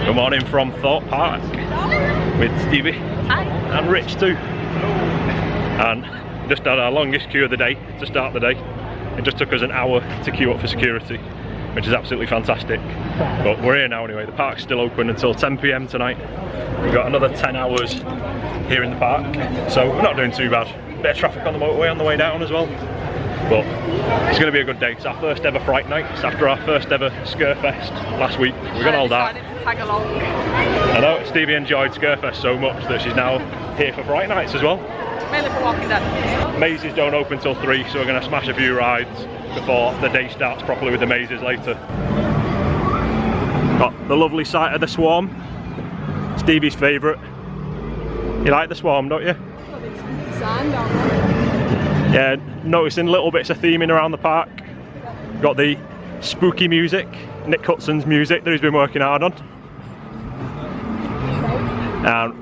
Good morning from Thorpe Park with Stevie. Hi. And Rich too. And just had our longest queue of the day to start the day. It just took us an hour to queue up for security, which is absolutely fantastic. But we're here now anyway. The park's still open until 10 PM tonight. We've got another 10 hours here in the park, so we're not doing too bad. Bit of traffic on the motorway on the way down as well. But it's going to be a good day. It's our first ever Fright Nights after our first ever Scarefest last week. We're going all that. To tag along. I know Stevie enjoyed Scarefest so much that she's now here for Fright Nights as well. Mainly for Walking Dead. Mazes don't open till 3, so we're going to smash a few rides before the day starts properly with the mazes later. Got the lovely sight of the Swarm. Stevie's favourite. You like the Swarm, don't you? Yeah, noticing little bits of theming around the park. Got the spooky music, Nick Hudson's music that he's been working hard on. And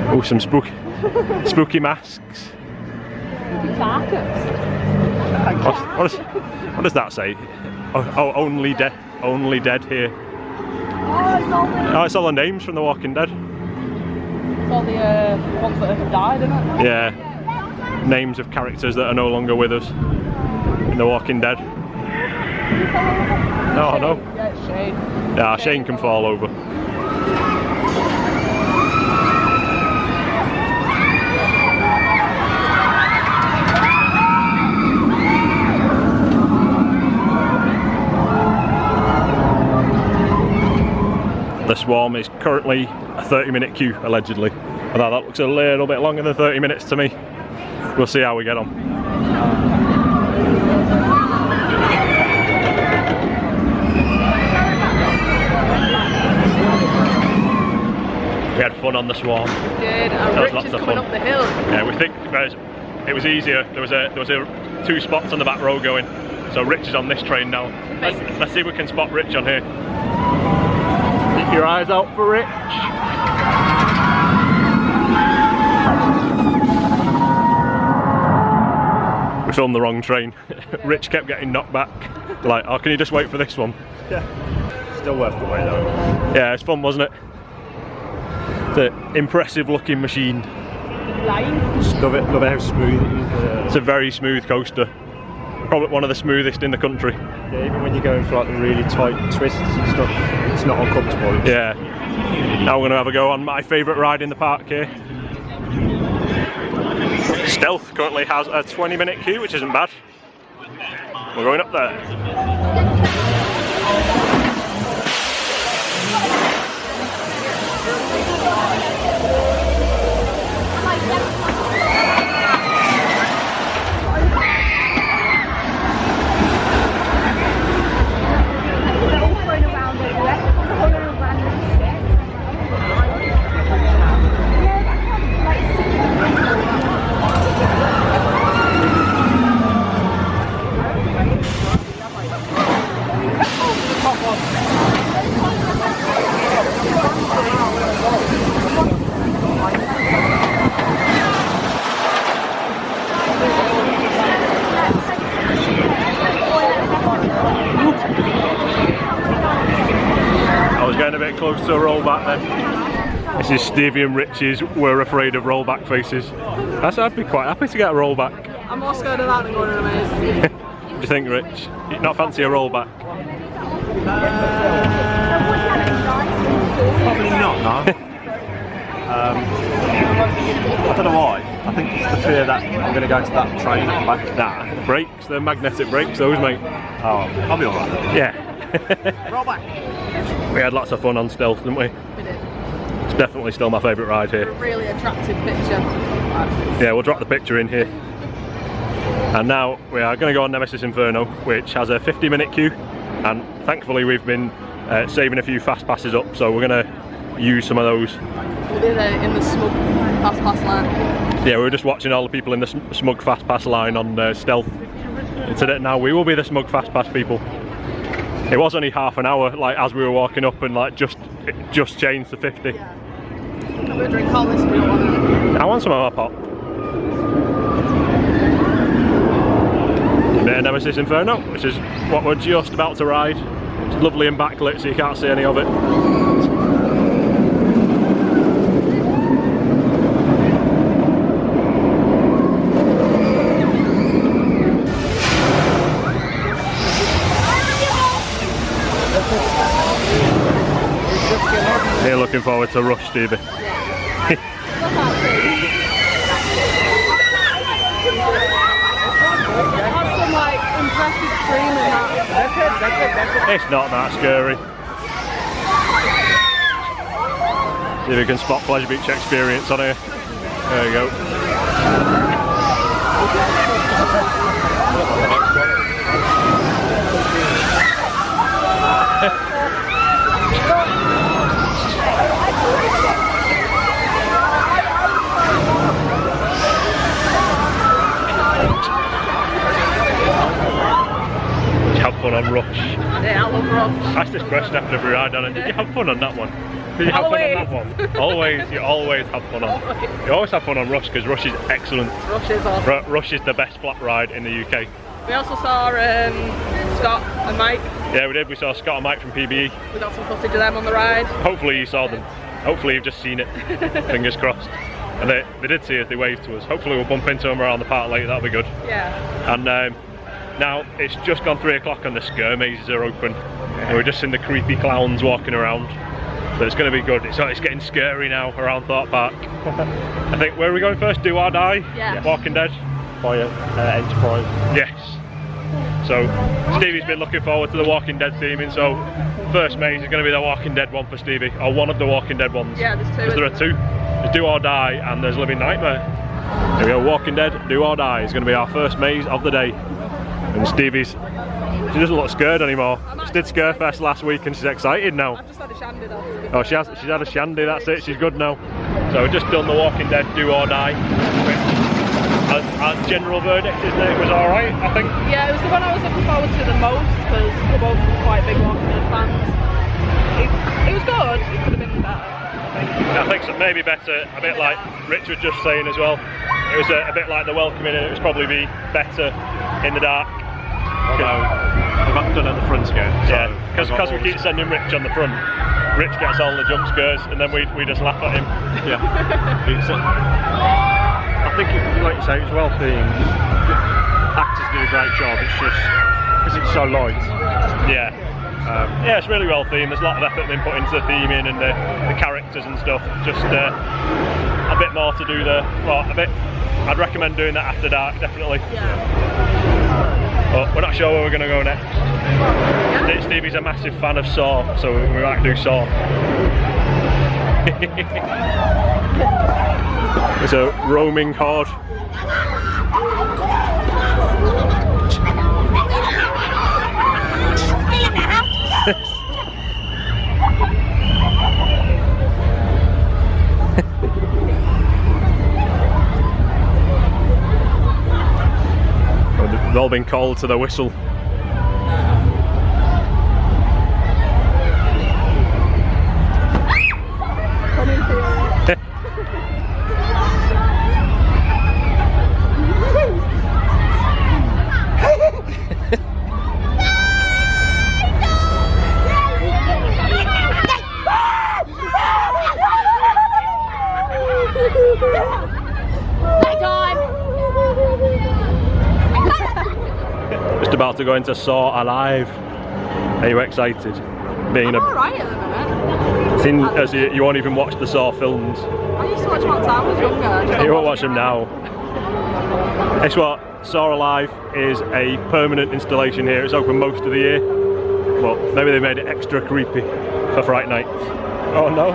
oh, some spooky masks. What does that say? Oh, only dead here. Oh, it's all the names from The Walking Dead. It's all the ones that have died, isn't it? Yeah. Names of characters that are no longer with us in The Walking Dead. No, no. Yeah, it's Shane. Yeah, Shane can fall over. The Swarm is currently a 30-minute queue, allegedly. Although that looks a little bit longer than 30 minutes to me. We'll see how we get on. We had fun on the Swarm. We did, and Rich is coming up the hill. Yeah, we think it was easier. There was 2 spots on the back row going. So Rich is on this train now. Let's see if we can spot Rich on here. Keep your eyes out for Rich. We filmed the wrong train. Rich kept getting knocked back. Like, oh, can you just wait for this one? Yeah. Still worth the wait though. Yeah, it's fun, wasn't it? It's an impressive looking machine. Love it how smooth it is. It's a very smooth coaster. Probably one of the smoothest in the country. Yeah, even when you're going for like the really tight twists and stuff, it's not uncomfortable. Yeah. Now we're going to have a go on my favourite ride in the park here. Stealth currently has a 20-minute queue, which isn't bad. We're going up there. Getting a bit close to a rollback then. This is Stevie and Rich's We're Afraid of Rollback faces. I'd be quite happy to get a rollback. I'm more scared of that than going to a maze. What do you think, Rich? You not fancy a rollback? Probably not, no. I don't know why. I think it's the fear that I'm going to go into that train and back. Nah, brakes, they're magnetic brakes, those, mate. Oh, I'll be alright then. Yeah. Rollback. We had lots of fun on Stealth, didn't we? We did. It's definitely still my favourite ride here. A really attractive picture. Yeah, we'll drop the picture in here. And now we are going to go on Nemesis Inferno, which has a 50-minute queue. And thankfully we've been saving a few fast passes up, so we're going to use some of those. We did it in the smug fast pass line. Yeah, we were just watching all the people in the smug fast pass line on Stealth. And today, now we will be the smug fast pass people. It was only half an hour, like as we were walking up, and like just changed to 50. Yeah. I'm gonna drink all this. We don't want it. I want some of my pop. A bit of Nemesis Inferno, which is what we're just about to ride. It's lovely and backlit, so you can't see any of it. You're looking forward to Rush, Stevie. Some like impressive scream and that. That's it. It's not that scary. See if we can spot Pleasure Beach Experience on here. There you go. Have fun on Rush. Yeah, I love Rush. Ask this question after every ride on it. Did you have fun on that one? Did you have fun on that one? Always, you always have fun on. You always have fun on Rush because Rush is excellent. Rush is awesome. Rush is the best flat ride in the UK. We also saw Scott and Mike. Yeah, we did. We saw Scott and Mike from PBE. We got some footage of them on the ride. Hopefully you saw them. Hopefully you've just seen it. Fingers crossed. And they did see us. They waved to us. Hopefully we'll bump into them around the park later. That'll be good. Yeah. And now it's just gone 3 o'clock and the scare mazes are open. And we're just seeing the creepy clowns walking around. So it's going to be good. It's getting scary now around Thorpe Park. I think, where are we going first? Do or Die? Yeah. Walking Dead? By Enterprise. Yes. So Stevie's been looking forward to the Walking Dead theming, so first maze is going to be the Walking Dead one for Stevie, or one of the Walking Dead ones. Yeah, there's two. Because there are two. There's Do or Die and there's Living Nightmare. There we go, Walking Dead, Do or Die is going to be our first maze of the day. And Stevie's, she doesn't look scared anymore. She did Scarefest last week and she's excited now. I've just had a shandy though. Oh, she's had a shandy, that's it, she's good now. So we've just done the Walking Dead Do or Die. Our general verdict is that it was alright, I think. Yeah, it was the one I was looking forward to the most because we're both quite big Walking Dead fans. It was good, it could have been better. I think so, maybe better, a bit like Rich was just saying as well. It was a bit like the Welcoming, and it was probably be better in the dark. Although, I've not done it at the front again. So yeah, because we keep sending Rich on the front. Rich gets all the jump scares and then we just laugh at him. Yeah. I think, like you say, it's well themed. Actors do a great job, it's just because it's so light. Yeah. Yeah, it's really well themed. There's a lot of effort been put into the theming and the characters and stuff. Just a bit more to do there. Well, I'd recommend doing that after dark, definitely. Yeah. But we're not sure where we're going to go next. Yeah. Stevie's a massive fan of Saw, so we might do Saw. It's a roaming horde. They've all been called to the whistle. Just about to go into Saw Alive. Are you excited? Being I'm alright at the minute. As you won't even watch the Saw films. I used to watch them when I was younger. You won't watch them now. Guess what? Saw Alive is a permanent installation here. It's open most of the year. But maybe they made it extra creepy for Fright Nights. Oh no.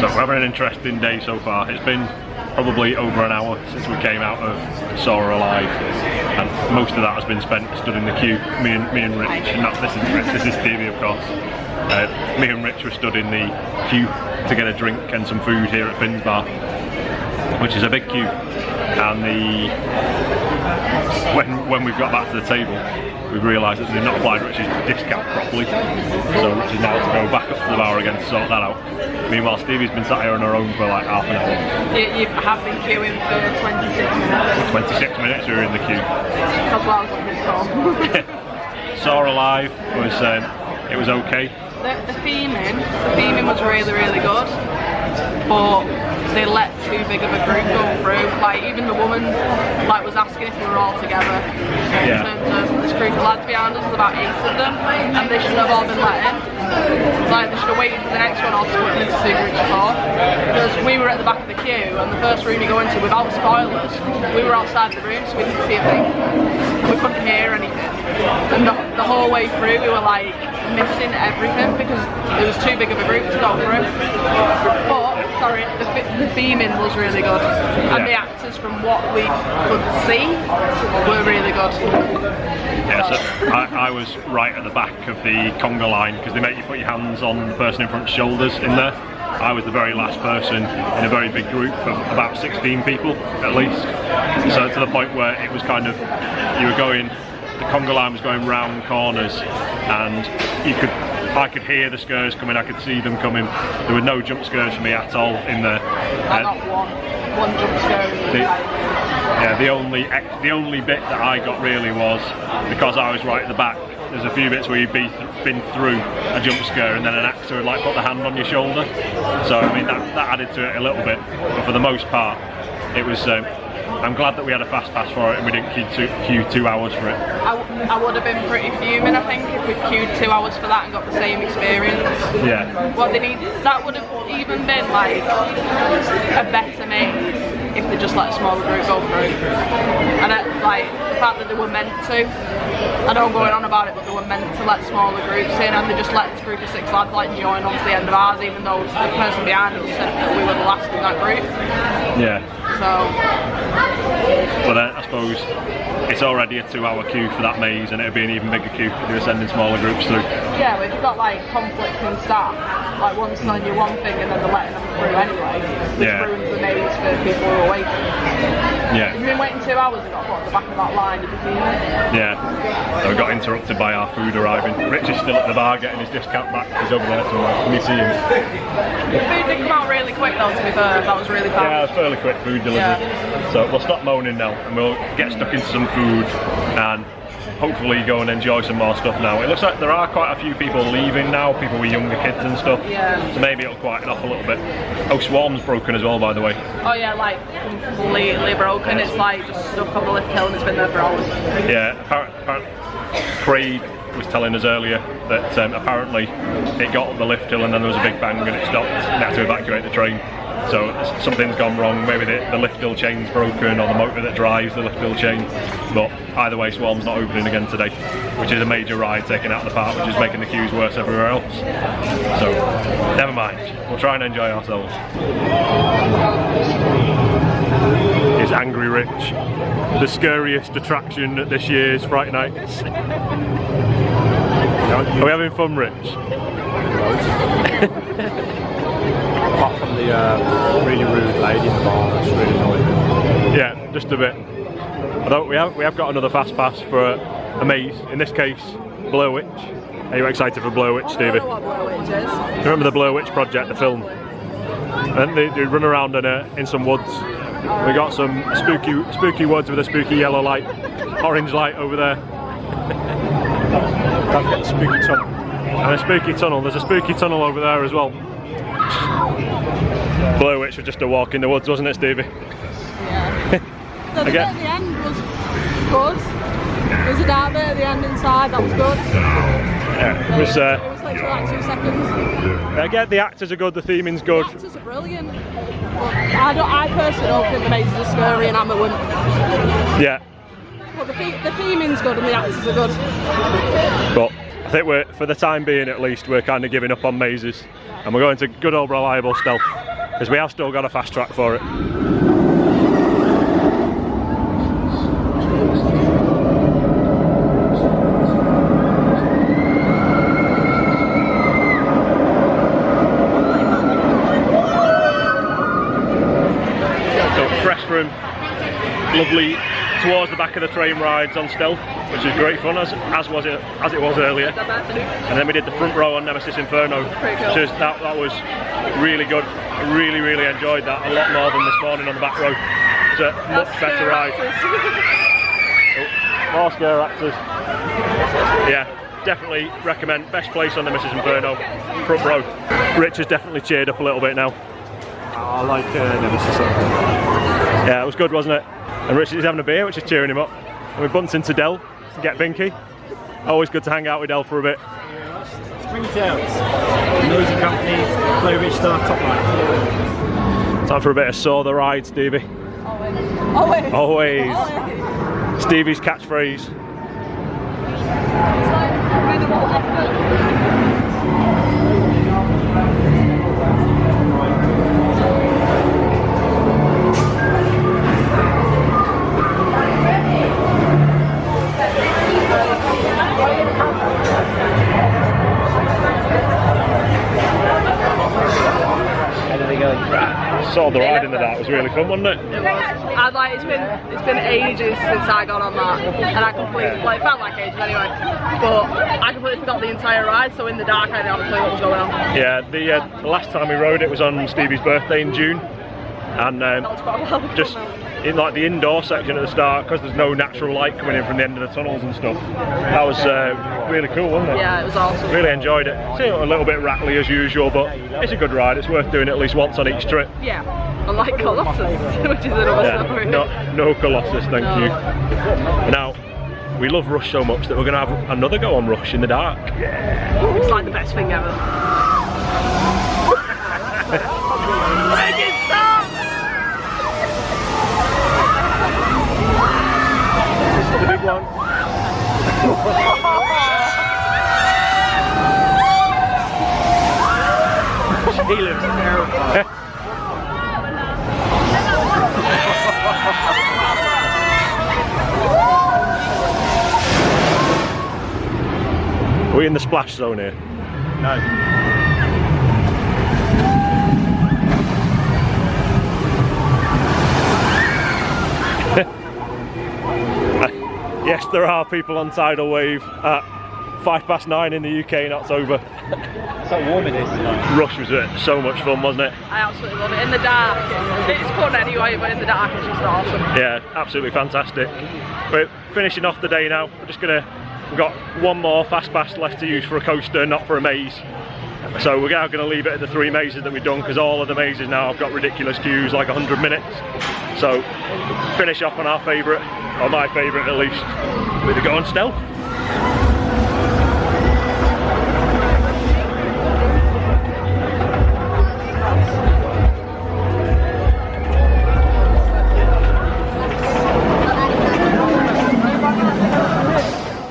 So we're having an interesting day so far. It's been probably over an hour since we came out of Saw Alive, and most of that has been spent stood in the queue. Me and Rich, and this isn't Rich, this is Stevie of course. Me and Rich were stood in the queue to get a drink and some food here at Finn's Bar, which is a big queue. And when we've got back to the table, we've realised that they've not applied Rich's discount properly, so Rich is now to go back up to the bar again to sort that out. Meanwhile, Stevie's been sat here on her own for like half an hour. You have been queuing for 26 minutes. 26 minutes we were in the queue. That's what I was looking for. Saw Alive was it was okay. The theming was really, really good, but they let too big of a group go through. Like even the woman like was asking if we were all together. In terms of this group of lads behind us, there's about 8 of them, and they shouldn't have all been let in. Like they should have waited for the next one or split into 2 groups of 4. Because we were at the back of the queue, and the first room you go into, without spoilers, we were outside the room, so we didn't see a thing. We couldn't hear anything, and the whole way through we were like missing everything because it was too big of a group to go through. But sorry, the theming was really good, and the actors, from what we could see, were really good. Yeah, so I was right at the back of the conga line because they make you put your hands on the person in front's shoulders in there. I was the very last person in a very big group of about 16 people at least. So to the point where it was kind of, you were going, the conga line was going round corners, and I could hear the scares coming, I could see them coming. There were no jump scares for me at all in there. I got one jump scare. Yeah, the only bit that I got really was, because I was right at the back, there's a few bits where you'd been through a jump scare and then an actor would like put the hand on your shoulder. So I mean that added to it a little bit, but for the most part it was, I'm glad that we had a fast pass for it and we didn't queue 2 hours for it. I would have been pretty fuming, I think, if we queued 2 hours for that and got the same experience. Yeah. What they need, that would have even been like a better maze if they just let a smaller group go through. And like the fact that they were meant to, I know I'm going on about it, but they were meant to let smaller groups in, and they just let this group of 6 lads like join on to the end of ours, even though the person behind us said that we were the last in that group. Yeah. So. But I suppose it's already a 2-hour queue for that maze, and it'd be an even bigger queue if they were sending smaller groups through. Yeah, but if you've got like conflicting staff, like one's telling you one thing and then they're letting them through anyway, which ruins the maze for people who are waiting. Yeah. If you've been waiting 2 hours and got put at the back of that line, did you see it? Yeah. So we got interrupted by our food arriving. Rich is still at the bar getting his discount back. He's over there somewhere. Can you see him? The food did come out really quick though, to be fair. That was really fast. Yeah, it was fairly quick food delivery. Yeah. So we'll stop moaning now and we'll get stuck into some food and hopefully go and enjoy some more stuff now. It looks like there are quite a few people leaving now, people with younger kids and stuff. Yeah. So maybe it'll quieten off a little bit. Oh, Swarm's broken as well, by the way. Oh yeah, like completely broken. It's like just stuck on the lift hill and it's been there for hours. Yeah, apparently Craig was telling us earlier that apparently it got up the lift hill and then there was a big bang and it stopped. They had to evacuate the train. So something's gone wrong, maybe the lift hill chain's broken or the motor that drives the lift hill chain. But either way, Swarm's not opening again today, which is a major ride taken out of the park, which is making the queues worse everywhere else. So never mind, we'll try and enjoy ourselves. It's Angry Rich, the scariest attraction at this year's Fright Nights. Are we having fun, Rich? Apart from the really rude lady in the bar, that's really annoying. Yeah, just a bit. Although we have got another fast pass for a maze, in this case Blair Witch. Are you excited for Blair Witch, Stevie? I don't know what Blair Witch is. You remember the Blair Witch project, the film? And they run around in some woods. We got some spooky woods with a spooky yellow light, orange light over there. Don't forget the spooky tunnel. And a spooky tunnel. There's a spooky tunnel over there as well. Blair Witch was just a walk in the woods, wasn't it, Stevie? Yeah. The bit at the end was good. There was a dark bit at the end inside, that was good. Yeah, it was literally like 2 seconds. Again, the actors are good, the theming's good. The actors are brilliant. But I personally don't think the mazes are scary and I'm a wimp. Yeah. But the theming's good and the actors are good. But I think for the time being at least, we're kind of giving up on mazes. And we're going to good old reliable stealth, because we have still got a fast track for it. So fresh from lovely towards the back of the train rides on stealth, which is great fun, as it was earlier. And then we did the front row on Nemesis Inferno, which is, that was really good. I really enjoyed that a lot more than this morning on the back row. It's a much better ride. Oh, more scare actors. Yeah, definitely recommend. Best place on the Mrs. Inferno, front row. Rich has definitely cheered up a little bit now. I like Nemesis. Yeah, it was good, wasn't it? And Rich is having a beer, which is cheering him up. And we bumped into Del to get Binky. Always good to hang out with Del for a bit. SpringyTales, noisy company, play rich star, top line. Time for a bit of Saw the Ride, Stevie. Always. Always. Stevie's catchphrase. Saw the Ride in the dark was really fun, wasn't it? It was. I'd like it's been ages since I got on that, and I completely it felt like ages anyway. But I completely forgot the entire ride, so in the dark I didn't have a clue what was going on. Yeah, the last time we rode it was on Stevie's birthday in June, and That was quite a while ago just now. in like the indoor section at the start, because there's no natural light coming in from the end of the tunnels and stuff. That was really cool, wasn't it? Yeah, it was awesome. Really enjoyed it. It's a little bit rattly as usual, but it's a good ride. It's worth doing at least once on each trip. Yeah, unlike Colossus, which is another story. No Colossus, thank you. Now, we love Rush so much that we're going to have another go on Rush in the dark. Yeah. It's like the best thing ever. Make it stop! This is the big one. He looks terrified. Are we in the splash zone here? No. Yes, there are people on tidal wave at 9:05 in the UK in October. It's so warm it is tonight. Rush was so much fun, wasn't it? I absolutely love it. In the dark, it's fun anyway, but in the dark it's just awesome. Yeah, absolutely fantastic. We're finishing off the day now. We've got one more fast pass left to use for a coaster, not for a maze. So we're now going to leave it at the 3 mazes that we've done, because all of the mazes now have got ridiculous queues, like 100 minutes. So finish off on our favourite, or my favourite at least, with the Go on Stealth.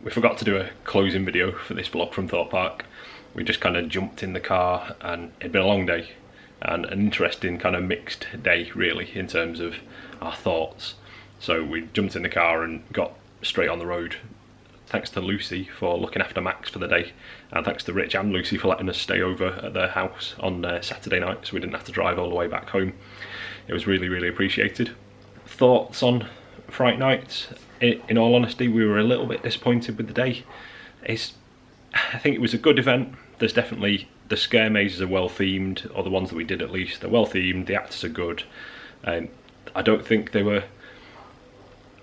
We forgot to do a closing video for this vlog from Thorpe Park. We just kind of jumped in the car, and it'd been a long day and an interesting kind of mixed day really in terms of our thoughts. So we jumped in the car and got straight on the road. Thanks to Lucy for looking after Max for the day, and thanks to Rich and Lucy for letting us stay over at their house on Saturday night, so we didn't have to drive all the way back home. It was really, really appreciated. Thoughts on Fright Nights? In all honesty, we were a little bit disappointed with the day. I think it was a good event. There's definitely, the scare mazes are well themed, or the ones that we did at least, they're well themed, the actors are good. I don't think they were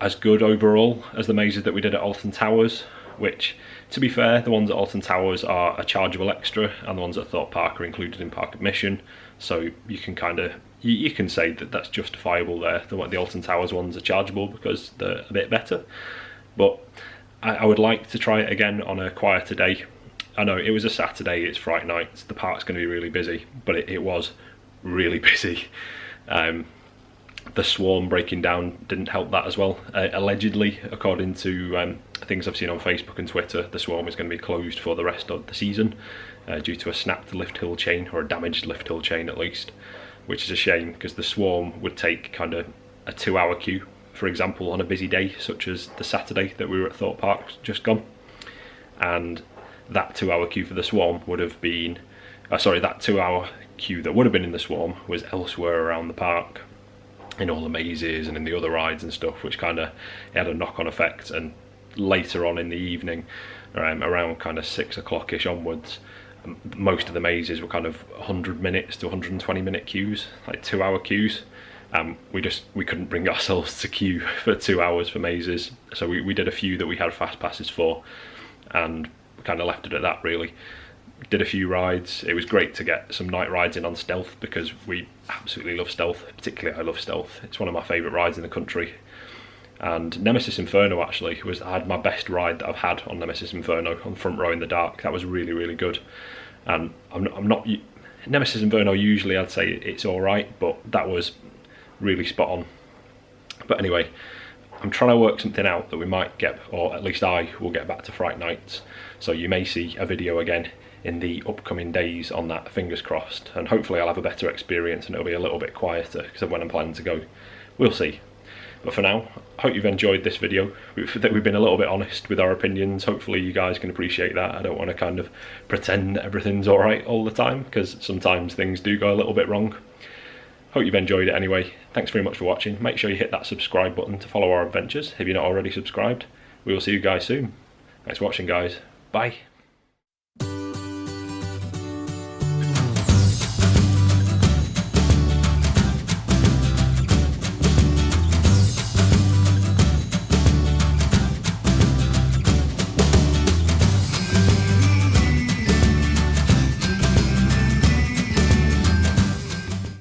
as good overall as the mazes that we did at Alton Towers, which, to be fair, the ones at Alton Towers are a chargeable extra, and the ones at Thorpe Park are included in park admission, so you can kind of, you can say that that's justifiable there. The Alton Towers ones are chargeable because they're a bit better, but I would like to try it again on a quieter day. I know it was a Saturday, it's Fright Nights, the park's going to be really busy, but it was really busy. The swarm breaking down didn't help that as well. Allegedly, according to things I've seen on Facebook and Twitter, the swarm is going to be closed for the rest of the season due to a snapped lift hill chain, or a damaged lift hill chain at least, which is a shame because the swarm would take kind of a 2-hour queue, for example, on a busy day such as the Saturday that we were at Thorpe Park just gone. And that 2-hour queue for the swarm would have been, that 2-hour queue that would have been in the swarm was elsewhere around the park, in all the mazes and in the other rides and stuff, which kind of had a knock-on effect. And later on in the evening, around kind of 6 o'clock-ish onwards, most of the mazes were kind of 100 minutes to 120 minute queues, like 2-hour queues. We couldn't bring ourselves to queue for 2 hours for mazes, so we did a few that we had fast passes for, and kind of left it at that really. Did a few rides. It was great to get some night rides in on Stealth because we absolutely love Stealth. Particularly I love Stealth. It's one of my favourite rides in the country. And Nemesis Inferno actually I had my best ride that I've had on Nemesis Inferno, on front row in the dark. That was really, really good. And I'm not Nemesis Inferno usually I'd say it's alright, but that was really spot on. But anyway, I'm trying to work something out that we might get, or at least I will get back to Fright Nights. So you may see a video again in the upcoming days on that, fingers crossed, and hopefully I'll have a better experience and it'll be a little bit quieter because of when I'm planning to go. We'll see. But for now, I hope you've enjoyed this video. That we've been a little bit honest with our opinions. Hopefully you guys can appreciate that. I don't want to kind of pretend everything's alright all the time, because sometimes things do go a little bit wrong. Hope you've enjoyed it anyway. Thanks very much for watching. Make sure you hit that subscribe button to follow our adventures if you're not already subscribed. We will see you guys soon. Thanks for watching, guys. Bye.